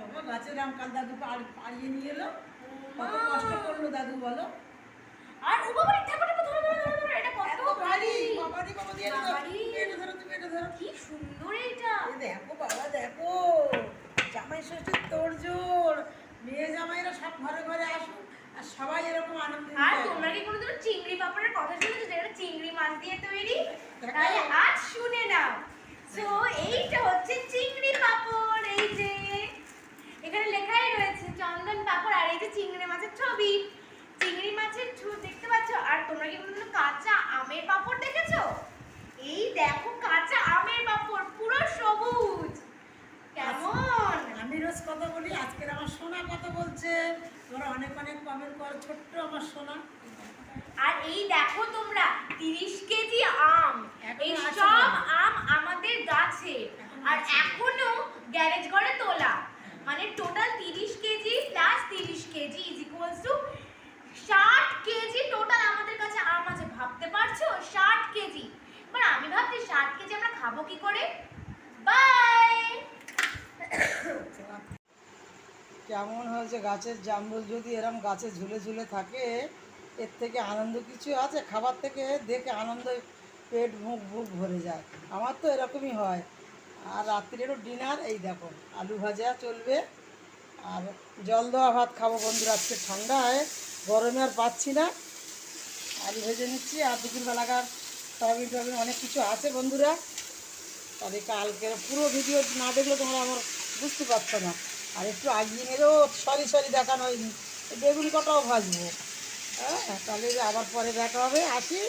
বাবা গাছের আম কাল দাদু পাড়িয়ে নিয়ে এলো, কত কষ্ট করলো দাদু বলো। আর ও বাবা ঠাকুর ঠাকুর ধরো ধরো ধরো, এটা কত ভারী। বাবারি বাবা দিয়ে এটা ধরো তুমি এটা ধরো। কি সুন্দর এটা। দেখো বাবা দেখো, জামাই ষষ্ঠীর তোড়জোড়, মেয়ে জামাইরা সব ঘরে ঘরে আসুন আর সবাই এরকম আনন্দ। আর তোমরা কি কোনোদিন চিংড়ি পাপড়ের কথা শুনেছো, যেটা চিংড়ি মাছ দিয়ে তৈরি? তাহলে আজ শুনে নাও। সো এইটা হচ্ছে চিংড়ি পাপড়। এই যে এখানে লেখাই রয়েছে চন্দন পাপড়, আর এই যে চিংড়ি মাছের ছবি, চিংড়ি মাছের ছবি দেখতে পাচ্ছ। আর তোমরা কি কোনোদিন কাঁচা আমের পাপড় দেখেছো? এই দেখো কাঁচা আমের পাপড়, পুরো সবুজ। কেমন? আমি রোজ কথা বলি, আজকের আমার সোনা কথা বলছে। তোমরা অনেক অনেক কমেন্ট করো, ছোট্ট আমার সোনা। আর এই দেখো তোমরা 30 কেজি আম, এই সব আম আমাদের গাছে, আর এখনো গ্যারেজ ঘরে তোলা। মানে total 30 KG plus 30 KG is equals to 60 KG total আমাদের কাছে আম আছে। ভাবতে পারছো 60 কেজি? মানে আমি ভাবছি 60 কেজি আমরা খাবো কি করে। বাই। কেমন হয়েছে গাছের জামরুল? যদি এরম গাছে ঝুলে ঝুলে থাকে, এর থেকে আনন্দ কিছু আছে? খাবার থেকে দেখে আনন্দ পেট মুখ বুক ভরে যায়। আমার তো এরকমই হয়। আর রাত্রিরও ডিনার এই দেখো, আলু ভাজা চলবে আর জল দেওয়া ভাত খাবো বন্ধুরা। আজকে ঠান্ডায় গরমে আর পাচ্ছি না, আলু ভেজে নিচ্ছি। আর দুপুরবেলাকার সয়াবিন টয়াবিন অনেক কিছু আছে বন্ধুরা। তাহলে কালকের পুরো ভিডিও না দেখলে তোমরা আমার বুঝতে পারছো না। আর একটু আগিয়ে নিলেও সরি দেখানো হয়নি, বেগুন কটাও ভাজবো। হ্যাঁ, তাহলে আবার পরে দেখা হবে, আসি।